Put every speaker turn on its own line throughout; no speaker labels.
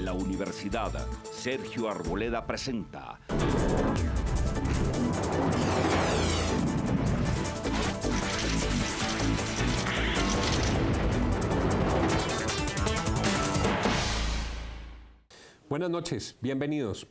La Universidad Sergio Arboleda presenta
Buenas noches, bienvenidos.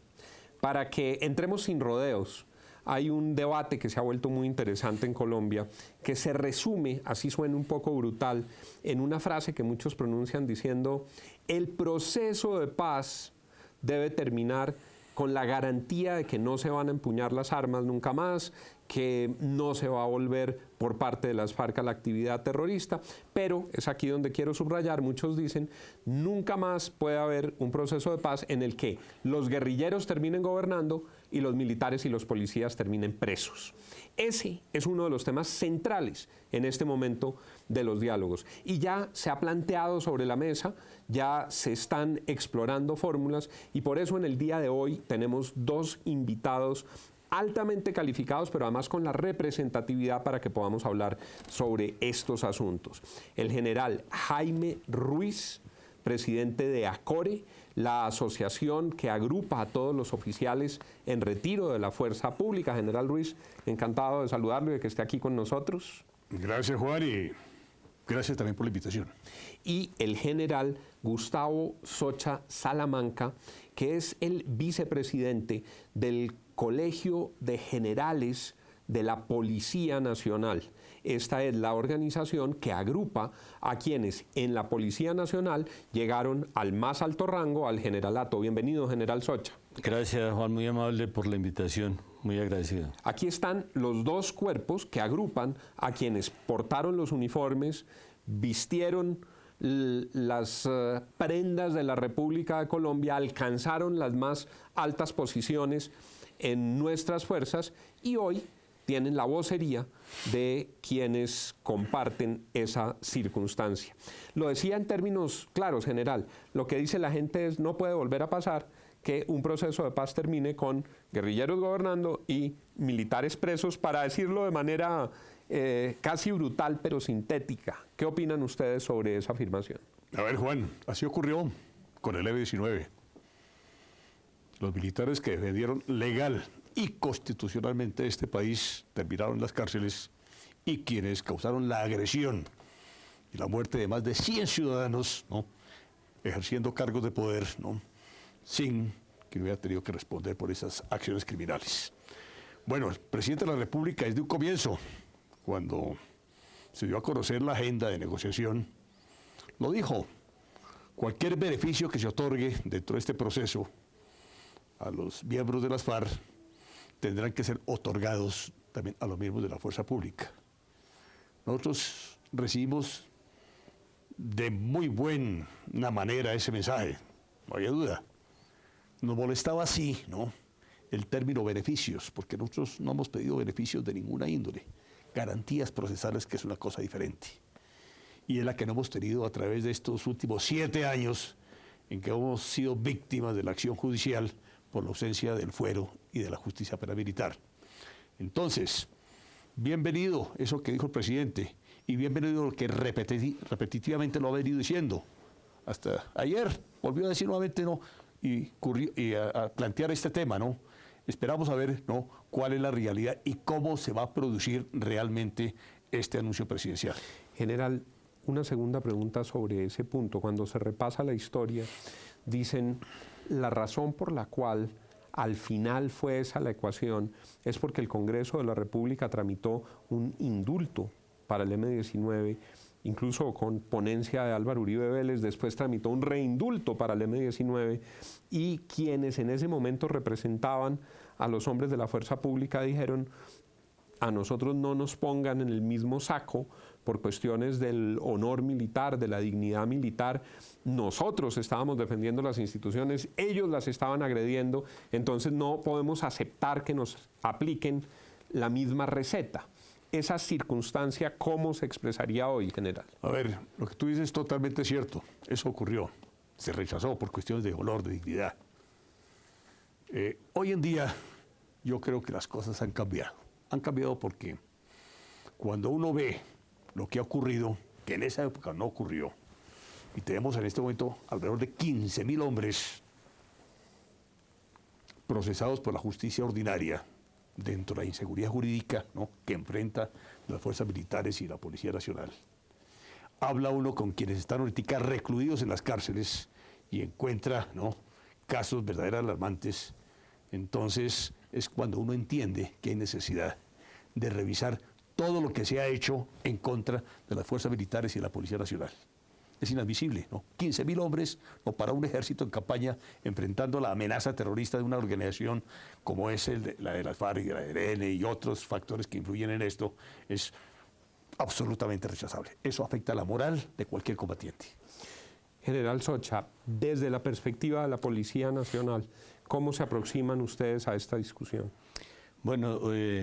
Para que entremos sin rodeos, hay un debate que se ha vuelto muy interesante en Colombia, que se resume, así suena un poco brutal, en una frase que muchos pronuncian diciendo: el proceso de paz debe terminar con la garantía de que no se van a empuñar las armas nunca más, que no se va a volver por parte de las FARC a la actividad terrorista, pero es aquí donde quiero subrayar, muchos dicen, nunca más puede haber un proceso de paz en el que los guerrilleros terminen gobernando y los militares y los policías terminen presos. Ese es uno de los temas centrales en este momento de los diálogos. Y ya se ha planteado sobre la mesa, ya se están explorando fórmulas, y por eso en el día de hoy tenemos dos invitados altamente calificados, pero además con la representatividad para que podamos hablar sobre estos asuntos. El general Jaime Ruiz, presidente de ACORE, la asociación que agrupa a todos los oficiales en retiro de la fuerza pública. General Ruiz, encantado de saludarlo y de que esté aquí con nosotros.
Gracias, Juan, y gracias también por la invitación.
Y el general Gustavo Socha Salamanca, que es el vicepresidente del Colegio de Generales de la Policía Nacional. Esta es la organización que agrupa a quienes en la Policía Nacional llegaron al más alto rango, al generalato. Bienvenido, general Socha.
Gracias, Juan, muy amable por la invitación, muy agradecido.
Aquí están los dos cuerpos que agrupan a quienes portaron los uniformes, vistieron las prendas de la República de Colombia, alcanzaron las más altas posiciones en nuestras fuerzas y hoy tienen la vocería de quienes comparten esa circunstancia. Lo decía en términos claros, general, lo que dice la gente es: no puede volver a pasar que un proceso de paz termine con guerrilleros gobernando y militares presos, para decirlo de manera casi brutal pero sintética. ¿Qué opinan ustedes sobre esa afirmación?
A ver, Juan, así ocurrió con el M-19. Los militares que defendieron legal y constitucionalmente este país terminaron en las cárceles, y quienes causaron la agresión y la muerte de más de 100 ciudadanos, ¿no?, ejerciendo cargos de poder, ¿no?, sin que hubiera tenido que responder por esas acciones criminales. Bueno, el presidente de la República, desde un comienzo, cuando se dio a conocer la agenda de negociación, lo dijo: cualquier beneficio que se otorgue dentro de este proceso a los miembros de las FARC tendrán que ser otorgados también a los miembros de la fuerza pública. Nosotros recibimos de muy buena manera ese mensaje, no había duda. Nos molestaba así, ¿no?, el término beneficios, porque nosotros no hemos pedido beneficios de ninguna índole, garantías procesales, que es una cosa diferente. Y es la que no hemos tenido a través de estos últimos 7 años en que hemos sido víctimas de la acción judicial por la ausencia del fuero y de la justicia penal militar. Entonces, bienvenido eso que dijo el presidente, y bienvenido lo que repetitivamente lo ha venido diciendo. Hasta ayer volvió a decir nuevamente, ¿no?, y a plantear este tema, ¿no? Esperamos a ver, ¿no?, cuál es la realidad y cómo se va a producir realmente este anuncio presidencial.
General, una segunda pregunta sobre ese punto. Cuando se repasa la historia, dicen: la razón por la cual al final fue esa la ecuación es porque el Congreso de la República tramitó un indulto para el M-19, incluso con ponencia de Álvaro Uribe Vélez. Después tramitó un reindulto para el M-19, y quienes en ese momento representaban a los hombres de la fuerza pública dijeron: a nosotros no nos pongan en el mismo saco por cuestiones del honor militar, de la dignidad militar. Nosotros estábamos defendiendo las instituciones, ellos las estaban agrediendo, entonces no podemos aceptar que nos apliquen la misma receta. Esa circunstancia, ¿cómo se expresaría hoy, general?
A ver, lo que tú dices es totalmente cierto. Eso ocurrió. Se rechazó por cuestiones de honor, de dignidad. Hoy en día, yo creo que las cosas han cambiado. Han cambiado porque cuando uno ve lo que ha ocurrido, que en esa época no ocurrió, Y tenemos en este momento alrededor de 15.000 hombres procesados por la justicia ordinaria dentro de la inseguridad jurídica, ¿no?, que enfrenta las fuerzas militares y la Policía Nacional. Habla uno con quienes están ahorita recluidos en las cárceles y encuentra, ¿no?, casos verdaderamente alarmantes. Entonces es cuando uno entiende que hay necesidad de revisar todo lo que se ha hecho en contra de las fuerzas militares y de la Policía Nacional. Es inadmisible, ¿no? 15.000 hombres, ¿no?, para un ejército en campaña enfrentando la amenaza terrorista de una organización como es la de las FARC y la ELN y otros factores que influyen en esto, es absolutamente rechazable. Eso afecta la moral de cualquier combatiente.
General Socha, desde la perspectiva de la Policía Nacional, ¿cómo se aproximan ustedes a esta discusión?
Bueno,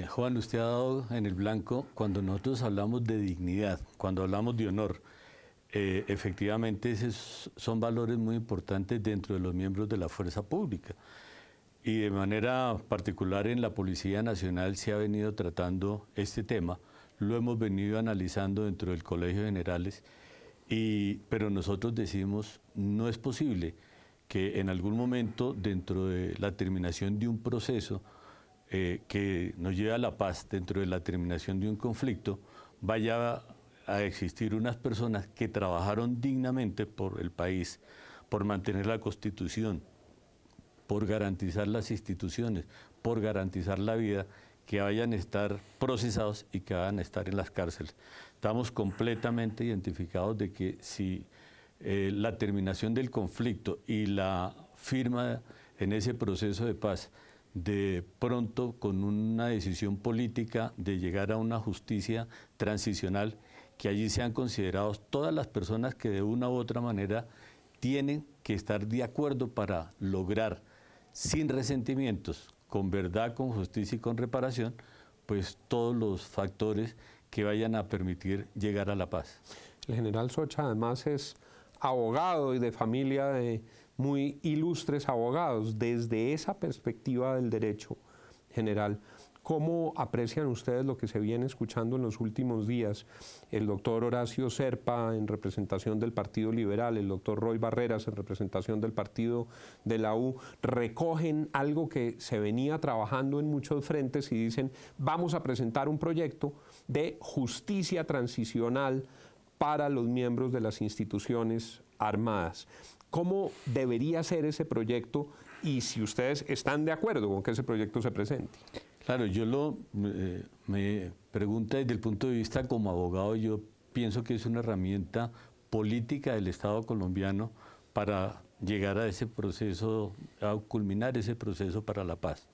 Juan, usted ha dado en el blanco cuando nosotros hablamos de dignidad, cuando hablamos de honor. Efectivamente, esos son valores muy importantes dentro de los miembros de la fuerza pública. Y de manera particular en la Policía Nacional se ha venido tratando este tema, lo hemos venido analizando dentro del Colegio de Generales, pero nosotros decimos, no es posible que en algún momento dentro de la terminación de un proceso que nos lleve a la paz, dentro de la terminación de un conflicto, vaya a existir unas personas que trabajaron dignamente por el país, por mantener la Constitución, por garantizar las instituciones, por garantizar la vida, que vayan a estar procesados y que vayan a estar en las cárceles. Estamos completamente identificados de que si la terminación del conflicto y la firma en ese proceso de paz, de pronto con una decisión política de llegar a una justicia transicional, que allí sean considerados todas las personas que de una u otra manera tienen que estar de acuerdo para lograr, sin resentimientos, con verdad, con justicia y con reparación, pues todos los factores que vayan a permitir llegar a la paz.
El general Socha además es abogado y de familia de muy ilustres abogados. Desde esa perspectiva del derecho, general, ¿cómo aprecian ustedes lo que se viene escuchando en los últimos días? El doctor Horacio Serpa en representación del Partido Liberal, el doctor Roy Barreras en representación del Partido de la U, recogen algo que se venía trabajando en muchos frentes y dicen, vamos a presentar un proyecto de justicia transicional para los miembros de las instituciones armadas. ¿Cómo debería ser ese proyecto y si ustedes están de acuerdo con que ese proyecto se presente?
Claro, me pregunta desde el punto de vista como abogado, yo pienso que es una herramienta política del Estado colombiano para llegar a ese proceso, a culminar ese proceso para la paz.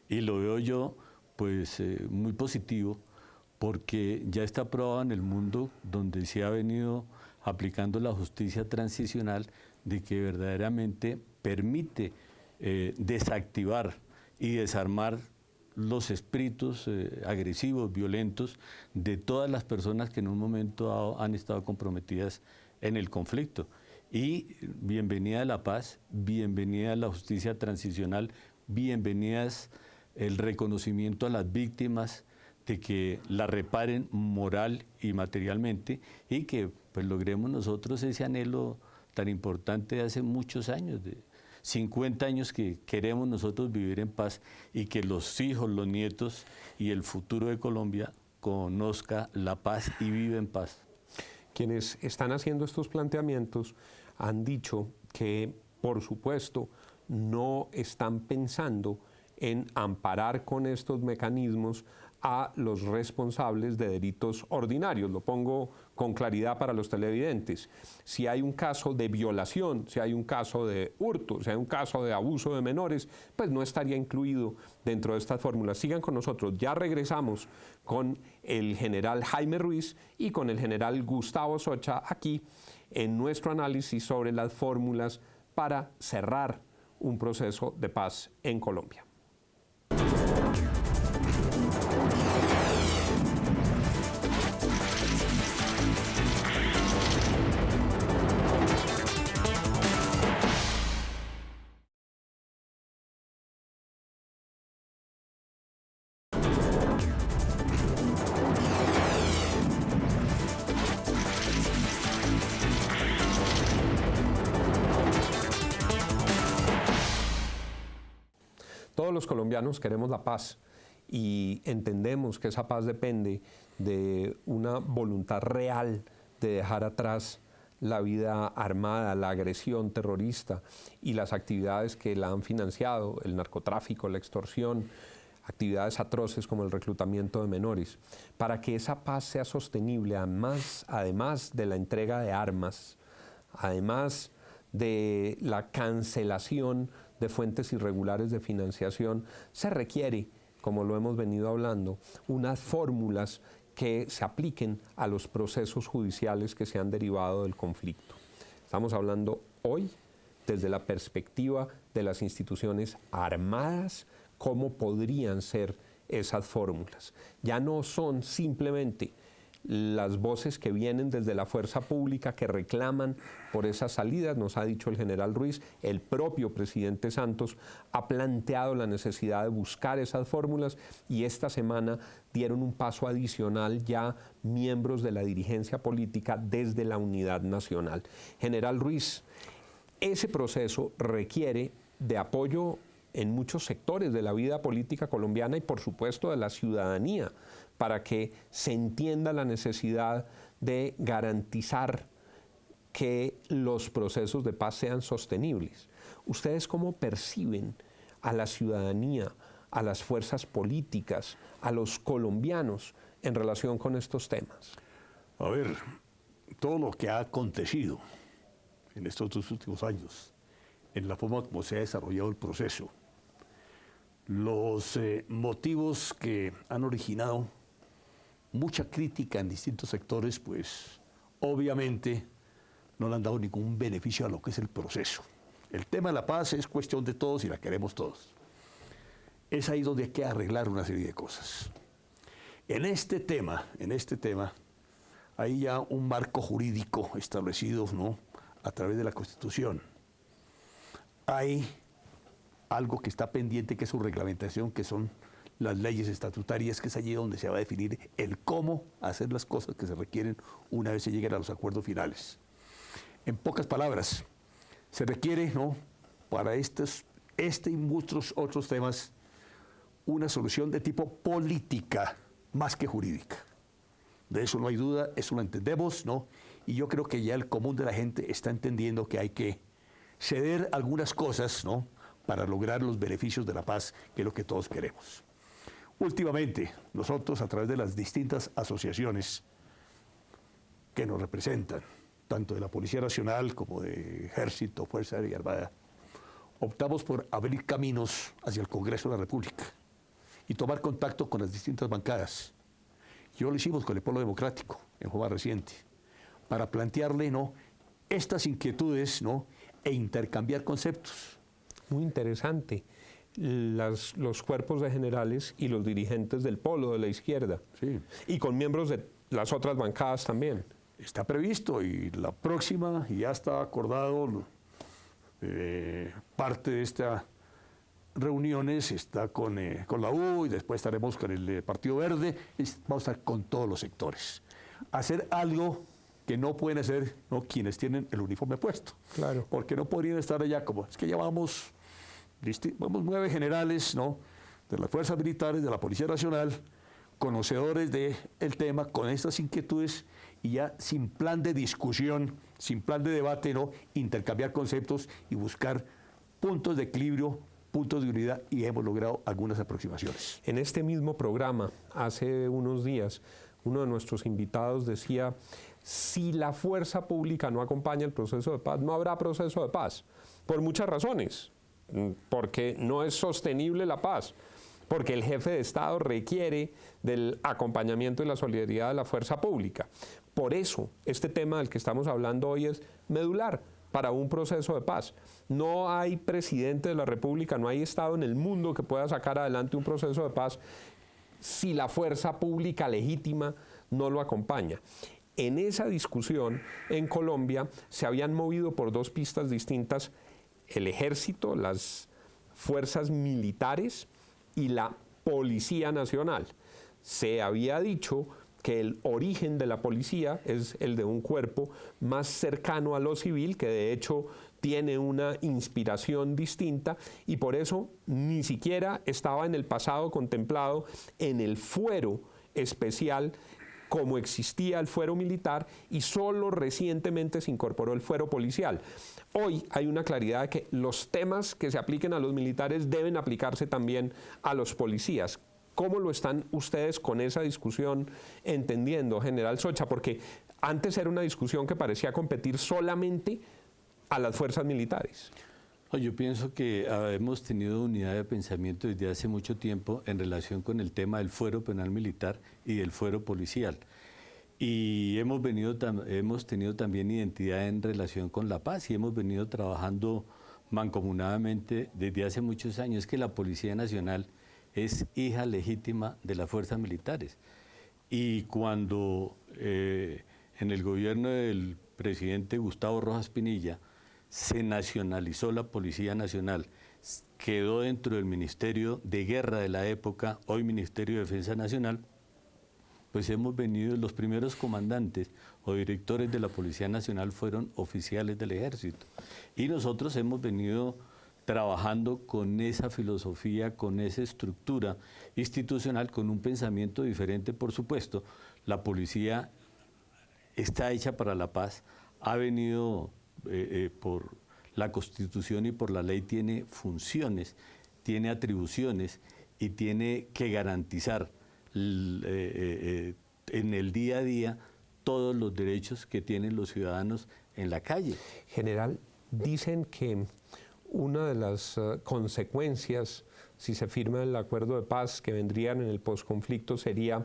Y lo veo yo, pues, muy positivo, porque ya está probado en el mundo donde se ha venido aplicando la justicia transicional de que verdaderamente permite desactivar y desarmar los espíritus agresivos, violentos de todas las personas que en un momento dado han estado comprometidas en el conflicto. Y bienvenida a la paz, bienvenida a la justicia transicional, bienvenidas el reconocimiento a las víctimas, de que la reparen moral y materialmente y que pues logremos nosotros ese anhelo tan importante de hace muchos años, de 50 años que queremos nosotros vivir en paz y que los hijos, los nietos y el futuro de Colombia conozca la paz y vive en paz.
Quienes están haciendo estos planteamientos han dicho que, por supuesto, no están pensando en amparar con estos mecanismos a los responsables de delitos ordinarios. Lo pongo con claridad para los televidentes. Si hay un caso de violación, si hay un caso de hurto, si hay un caso de abuso de menores, pues no estaría incluido dentro de estas fórmulas. Sigan con nosotros. Ya regresamos con el general Jaime Ruiz y con el general Gustavo Socha aquí en nuestro análisis sobre las fórmulas para cerrar un proceso de paz en Colombia. Todos los colombianos queremos la paz y entendemos que esa paz depende de una voluntad real de dejar atrás la vida armada, la agresión terrorista y las actividades que la han financiado, el narcotráfico, la extorsión, actividades atroces como el reclutamiento de menores. Para que esa paz sea sostenible, además de la entrega de armas, además de la cancelación de fuentes irregulares de financiación, se requiere, como lo hemos venido hablando, unas fórmulas que se apliquen a los procesos judiciales que se han derivado del conflicto. Estamos hablando hoy desde la perspectiva de las instituciones armadas, cómo podrían ser esas fórmulas. Ya no son simplemente las voces que vienen desde la fuerza pública que reclaman por esas salidas, nos ha dicho el general Ruiz, el propio presidente Santos ha planteado la necesidad de buscar esas fórmulas y esta semana dieron un paso adicional ya miembros de la dirigencia política desde la Unidad Nacional. General Ruiz, ese proceso requiere de apoyo en muchos sectores de la vida política colombiana y por supuesto de la ciudadanía, para que se entienda la necesidad de garantizar que los procesos de paz sean sostenibles. ¿Ustedes cómo perciben a la ciudadanía, a las fuerzas políticas, a los colombianos en relación con estos temas?
A ver, todo lo que ha acontecido en estos 2 últimos años, en la forma como se ha desarrollado el proceso, los motivos que han originado mucha crítica en distintos sectores, pues obviamente no le han dado ningún beneficio a lo que es el proceso. El tema de la paz es cuestión de todos y la queremos todos. Es ahí donde hay que arreglar una serie de cosas. En este tema, hay ya un marco jurídico establecido, ¿no?, a través de la Constitución. Hay algo que está pendiente, que es su reglamentación, que son las leyes estatutarias, que es allí donde se va a definir el cómo hacer las cosas que se requieren una vez se lleguen a los acuerdos finales. En pocas palabras, se requiere, ¿no?, para este y muchos otros temas, una solución de tipo política más que jurídica. De eso no hay duda, eso lo entendemos, ¿no? Y yo creo que ya el común de la gente está entendiendo que hay que ceder algunas cosas, ¿no?, para lograr los beneficios de la paz, que es lo que todos queremos. Últimamente, nosotros, a través de las distintas asociaciones que nos representan, tanto de la Policía Nacional como de Ejército, Fuerza Aérea y Armada, optamos por abrir caminos hacia el Congreso de la República y tomar contacto con las distintas bancadas. Yo lo hicimos con el Polo Democrático, en forma reciente, para plantearle, ¿no?, estas inquietudes, ¿no?, e intercambiar conceptos.
Muy interesante. Los cuerpos de generales y los dirigentes del polo de la izquierda.
Sí.
Y con miembros de las otras bancadas también.
Está previsto y la próxima, y ya está acordado, parte de estas reuniones está con la U y después estaremos con el Partido Verde, vamos a estar con todos los sectores. Hacer algo que no pueden hacer, ¿no?, quienes tienen el uniforme puesto.
Claro.
Porque no podrían estar allá como, es que ya vamos 9 generales, ¿no?, de las fuerzas militares, de la Policía Nacional, conocedores del tema, con estas inquietudes, y ya sin plan de discusión, sin plan de debate, ¿no?, intercambiar conceptos y buscar puntos de equilibrio, puntos de unidad, y hemos logrado algunas aproximaciones.
En este mismo programa, hace unos días, uno de nuestros invitados decía: si la fuerza pública no acompaña el proceso de paz, no habrá proceso de paz, por muchas razones. Porque no es sostenible la paz, porque el jefe de Estado requiere del acompañamiento y la solidaridad de la fuerza pública. Por eso, este tema del que estamos hablando hoy es medular para un proceso de paz. No hay presidente de la República, no hay Estado en el mundo que pueda sacar adelante un proceso de paz si la fuerza pública legítima no lo acompaña. En esa discusión, en Colombia, se habían movido por 2 pistas distintas el Ejército, las fuerzas militares y la Policía Nacional. Se había dicho que el origen de la policía es el de un cuerpo más cercano a lo civil, que de hecho tiene una inspiración distinta y por eso ni siquiera estaba en el pasado contemplado en el fuero especial como existía el fuero militar y solo recientemente se incorporó el fuero policial. Hoy hay una claridad de que los temas que se apliquen a los militares deben aplicarse también a los policías. ¿Cómo lo están ustedes con esa discusión entendiendo, general Socha? Porque antes era una discusión que parecía competir solamente a las fuerzas militares.
Yo pienso que hemos tenido unidad de pensamiento desde hace mucho tiempo en relación con el tema del fuero penal militar y del fuero policial. Y hemos tenido también identidad en relación con la paz y hemos venido trabajando mancomunadamente desde hace muchos años. Que la Policía Nacional es hija legítima de las fuerzas militares. Y cuando en el gobierno del presidente Gustavo Rojas Pinilla se nacionalizó la Policía Nacional, quedó dentro del Ministerio de Guerra de la época, hoy Ministerio de Defensa Nacional, pues hemos venido, los primeros comandantes o directores de la Policía Nacional fueron oficiales del Ejército. Y nosotros hemos venido trabajando con esa filosofía, con esa estructura institucional, con un pensamiento diferente, por supuesto. La policía está hecha para la paz, ha venido por la Constitución y por la ley, tiene funciones, tiene atribuciones y tiene que garantizar en el día a día todos los derechos que tienen los ciudadanos en la calle.
General, dicen que una de las consecuencias, si se firma el acuerdo de paz que vendrían en el posconflicto, sería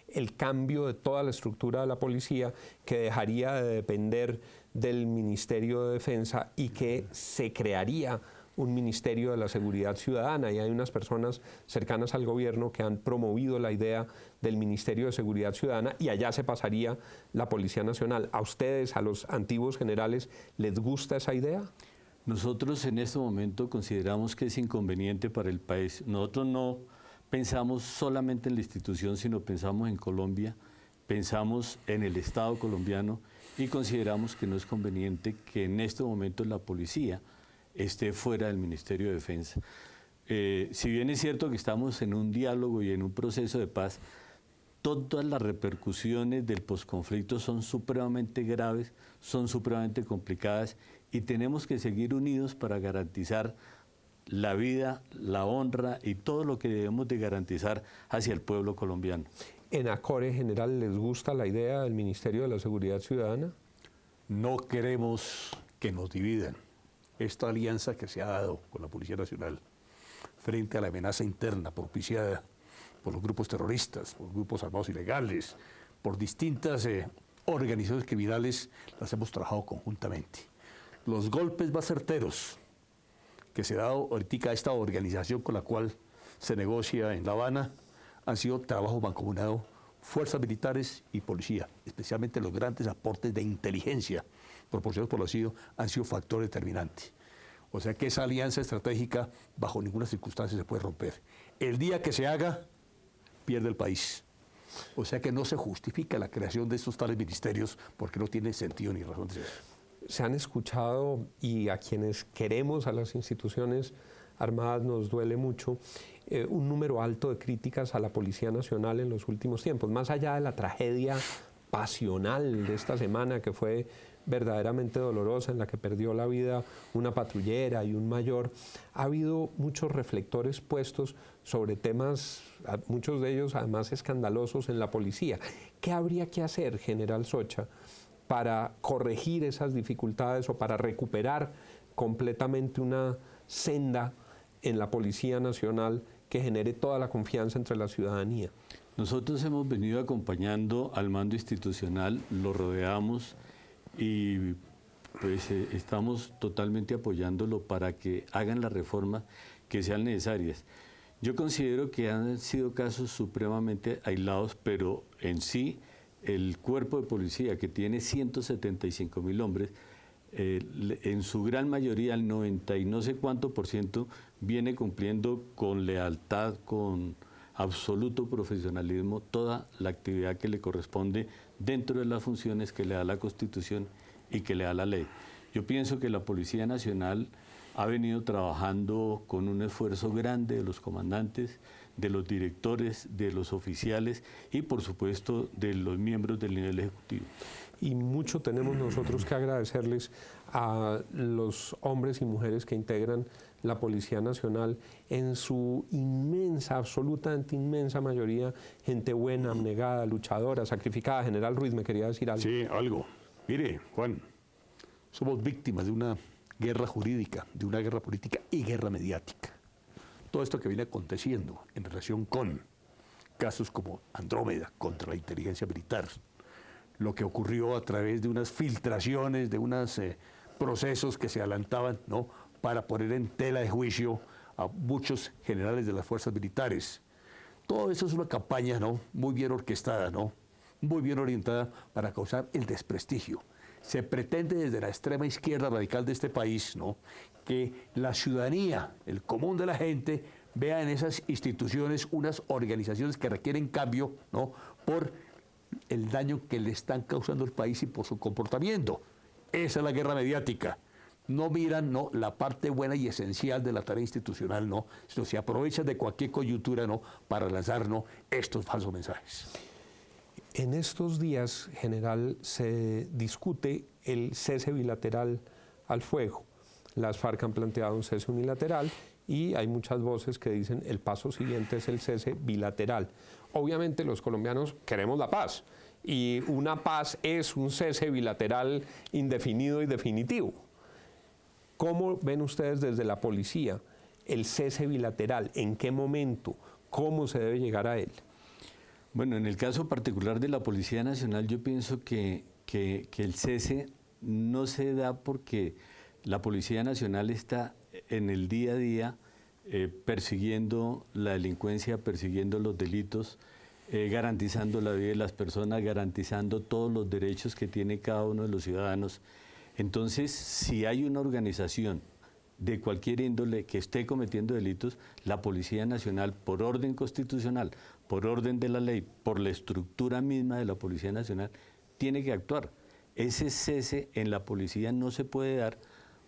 el cambio de toda la estructura de la policía, que dejaría de depender del Ministerio de Defensa y que se crearía un Ministerio de la Seguridad Ciudadana. Y hay unas personas cercanas al gobierno que han promovido la idea del Ministerio de Seguridad Ciudadana y allá se pasaría la Policía Nacional. ¿A ustedes, a los antiguos generales, les gusta esa idea?
Nosotros en este momento consideramos que es inconveniente para el país. Nosotros no pensamos solamente en la institución, sino pensamos en Colombia, pensamos en el Estado colombiano y consideramos que no es conveniente que en este momento la policía esté fuera del Ministerio de Defensa. Si bien es cierto que estamos en un diálogo y en un proceso de paz, todas las repercusiones del posconflicto son supremamente graves, son supremamente complicadas y tenemos que seguir unidos para garantizar la vida, la honra y todo lo que debemos de garantizar hacia el pueblo colombiano.
¿En Acore, general, les gusta la idea del Ministerio de la Seguridad Ciudadana?
No queremos que nos dividan. Esta alianza que se ha dado con la Policía Nacional frente a la amenaza interna propiciada por los grupos terroristas, por grupos armados ilegales, por distintas organizaciones criminales, las hemos trabajado conjuntamente. Los golpes más certeros que se ha dado ahorita a esta organización con la cual se negocia en La Habana han sido trabajo mancomunado, fuerzas militares y policía, especialmente los grandes aportes de inteligencia proporcionados por la CIDO han sido factor determinante. O sea que esa alianza estratégica bajo ninguna circunstancia se puede romper. El día que se haga, pierde el país. O sea que no se justifica la creación de estos tales ministerios porque no tiene sentido ni razón de ser.
Se han escuchado, y a quienes queremos a las instituciones armadas nos duele mucho, un número alto de críticas a la Policía Nacional en los últimos tiempos. Más allá de la tragedia pasional de esta semana, que fue verdaderamente dolorosa, en la que perdió la vida una patrullera y un mayor, ha habido muchos reflectores puestos sobre temas, muchos de ellos además escandalosos en la policía. ¿Qué habría que hacer, general Socha, para corregir esas dificultades o para recuperar completamente una senda en la Policía Nacional que genere toda la confianza entre la ciudadanía?
Nosotros hemos venido acompañando al mando institucional, lo rodeamos y pues estamos totalmente apoyándolo para que hagan las reformas que sean necesarias. Yo considero que han sido casos supremamente aislados, pero en sí el cuerpo de policía, que tiene 175.000 hombres, en su gran mayoría, el 90 y no sé cuánto %, viene cumpliendo con lealtad, con absoluto profesionalismo, toda la actividad que le corresponde dentro de las funciones que le da la Constitución y que le da la ley. Yo pienso que la Policía Nacional ha venido trabajando con un esfuerzo grande de los comandantes, de los directores, de los oficiales y por supuesto de los miembros del nivel ejecutivo.
Y mucho tenemos nosotros que agradecerles a los hombres y mujeres que integran la Policía Nacional, en su inmensa, absolutamente inmensa mayoría, gente buena, abnegada, luchadora, sacrificada. General Ruiz, me quería decir algo.
Sí, algo. Mire, Juan, somos víctimas de una guerra jurídica, de una guerra política y guerra mediática. Todo esto que viene aconteciendo en relación con casos como Andrómeda contra la inteligencia militar, lo que ocurrió a través de unas filtraciones, de unos procesos que se adelantaban, ¿no?, para poner en tela de juicio a muchos generales de las fuerzas militares. Todo eso es una campaña, ¿no?, muy bien orquestada, ¿no?, muy bien orientada para causar el desprestigio. Se pretende desde la extrema izquierda radical de este país, ¿no?, que la ciudadanía, el común de la gente, vea en esas instituciones unas organizaciones que requieren cambio, ¿no?, por el daño que le están causando al país y por su comportamiento. Esa es la guerra mediática. No miran, ¿no?, la parte buena y esencial de la tarea institucional, ¿no?, sino se aprovechan de cualquier coyuntura, ¿no?, para lanzar, ¿no?, estos falsos mensajes.
En estos días, general, se discute el cese bilateral al fuego. Las FARC han planteado un cese unilateral y hay muchas voces que dicen el paso siguiente es el cese bilateral. Obviamente los colombianos queremos la paz y una paz es un cese bilateral indefinido y definitivo. ¿Cómo ven ustedes desde la policía el cese bilateral? ¿En qué momento? ¿Cómo se debe llegar a él?
Bueno, en el caso particular de la Policía Nacional, yo pienso que el cese no se da porque la Policía Nacional está en el día a día persiguiendo la delincuencia, persiguiendo los delitos, garantizando la vida de las personas, garantizando todos los derechos que tiene cada uno de los ciudadanos. Entonces, si hay una organización de cualquier índole que esté cometiendo delitos, la Policía Nacional, por orden constitucional, por orden de la ley, por la estructura misma de la Policía Nacional, tiene que actuar. Ese cese en la policía no se puede dar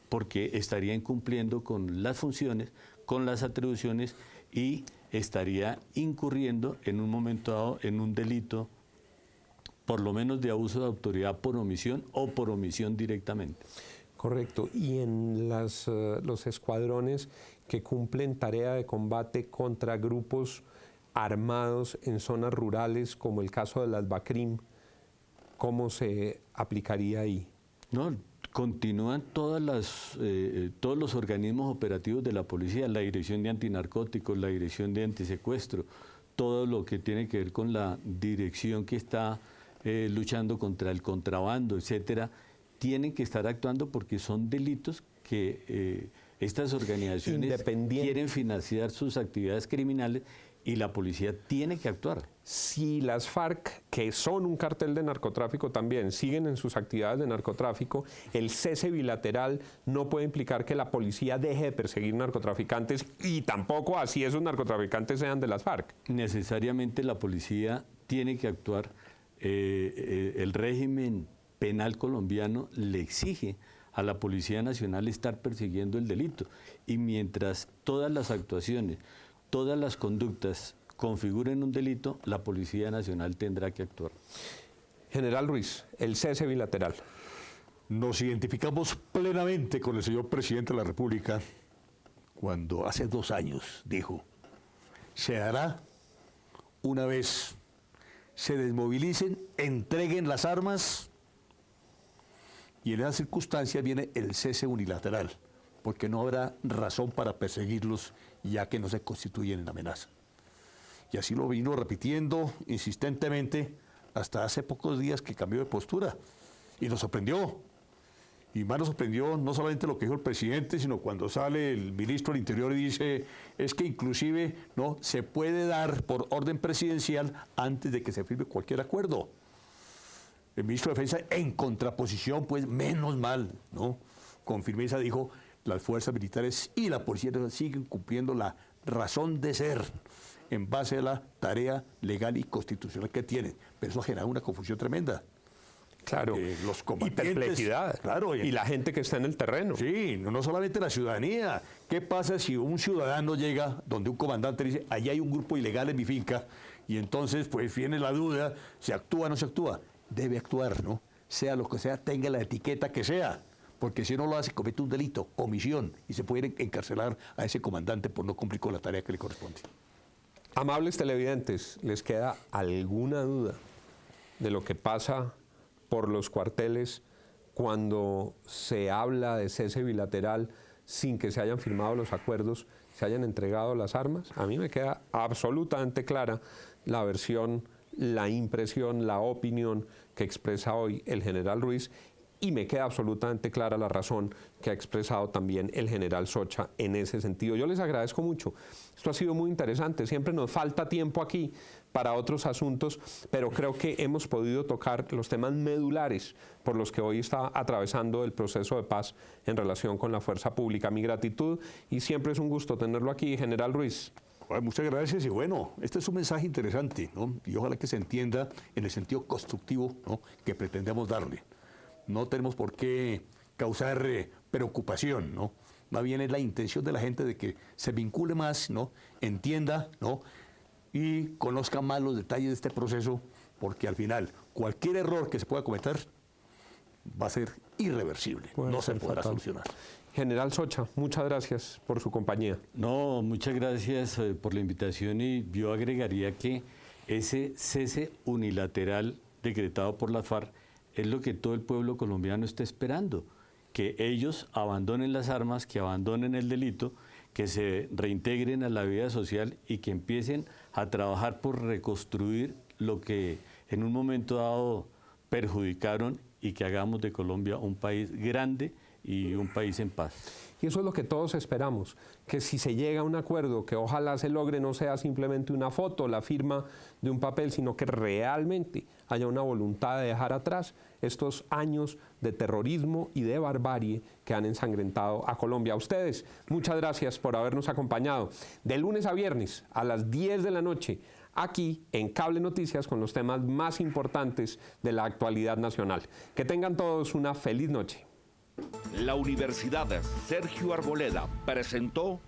porque estaría incumpliendo con las funciones, con las atribuciones y estaría incurriendo en un momento dado en un delito, por lo menos de abuso de autoridad por omisión o por omisión directamente.
Correcto. Y en los escuadrones que cumplen tarea de combate contra grupos armados en zonas rurales, como el caso de las BACRIM, ¿cómo se aplicaría ahí?
No, continúan todos los organismos operativos de la policía, la Dirección de Antinarcóticos, la Dirección de Antisecuestro, todo lo que tiene que ver con la dirección que está luchando contra el contrabando, etcétera, tienen que estar actuando porque son delitos que estas organizaciones quieren financiar sus actividades criminales y la policía tiene que actuar.
Si las FARC, que son un cartel de narcotráfico también, siguen en sus actividades de narcotráfico, el cese bilateral no puede implicar que la policía deje de perseguir narcotraficantes y tampoco así esos narcotraficantes sean de las FARC.
Necesariamente la policía tiene que actuar. El régimen penal colombiano le exige a la Policía Nacional estar persiguiendo el delito y mientras todas las actuaciones, todas las conductas configuren un delito, la Policía Nacional tendrá que actuar.
General Ruiz, el cese bilateral.
Nos identificamos plenamente con el señor presidente de la República cuando hace 2 años dijo, se hará una vez se desmovilicen, entreguen las armas y en esas circunstancias viene el cese unilateral, porque no habrá razón para perseguirlos ya que no se constituyen en amenaza. Y así lo vino repitiendo insistentemente hasta hace pocos días que cambió de postura y nos sorprendió. Y más nos sorprendió no solamente lo que dijo el presidente, sino cuando sale el ministro del Interior y dice, es que inclusive no se puede dar por orden presidencial antes de que se firme cualquier acuerdo. El ministro de Defensa, en contraposición, pues menos mal, ¿no? Con firmeza dijo, las fuerzas militares y la policía siguen cumpliendo la razón de ser en base a la tarea legal y constitucional que tienen. Pero eso ha generado una confusión tremenda.
Claro.
Los
Y
combatientes.
perplejidad.
Claro.
Y la gente que está en el terreno.
Sí, no solamente la ciudadanía. ¿Qué pasa si un ciudadano llega donde un comandante dice, allá hay un grupo ilegal en mi finca? Y entonces pues viene la duda, ¿se actúa o no se actúa? Debe actuar, ¿no? Sea lo que sea, tenga la etiqueta que sea. Porque si no lo hace, comete un delito, omisión, y se puede encarcelar a ese comandante por no cumplir con la tarea que le corresponde.
Amables televidentes, ¿les queda alguna duda de lo que pasa por los cuarteles cuando se habla de cese bilateral sin que se hayan firmado los acuerdos, se hayan entregado las armas? A mí me queda absolutamente clara la versión, la impresión, la opinión que expresa hoy el general Ruiz, y me queda absolutamente clara la razón que ha expresado también el general Socha en ese sentido. Yo les agradezco mucho. Esto ha sido muy interesante. Siempre nos falta tiempo aquí para otros asuntos, pero creo que hemos podido tocar los temas medulares por los que hoy está atravesando el proceso de paz en relación con la fuerza pública. Mi gratitud, y siempre es un gusto tenerlo aquí, general Ruiz.
Bueno, muchas gracias, y bueno, este es un mensaje interesante, ¿no? Y ojalá que se entienda en el sentido constructivo, ¿no?, que pretendemos darle. No tenemos por qué causar preocupación, ¿no? Más bien es la intención de la gente de que se vincule más, ¿no?, entienda, ¿no?, y conozca más los detalles de este proceso, porque al final cualquier error que se pueda cometer va a ser irreversible, no se podrá solucionar.
General Socha, muchas gracias por su compañía.
No, muchas gracias por la invitación, y yo agregaría que ese cese unilateral decretado por la FARC es lo que todo el pueblo colombiano está esperando, que ellos abandonen las armas, que abandonen el delito, que se reintegren a la vida social y que empiecen a trabajar por reconstruir lo que en un momento dado perjudicaron, y que hagamos de Colombia un país grande y un país en paz.
Y eso es lo que todos esperamos, que si se llega a un acuerdo, que ojalá se logre, no sea simplemente una foto, la firma de un papel, sino que realmente haya una voluntad de dejar atrás estos años de terrorismo y de barbarie que han ensangrentado a Colombia. A ustedes, muchas gracias por habernos acompañado de lunes a viernes a las 10 de la noche, aquí en Cable Noticias, con los temas más importantes de la actualidad nacional. Que tengan todos una feliz noche.
La Universidad Sergio Arboleda presentó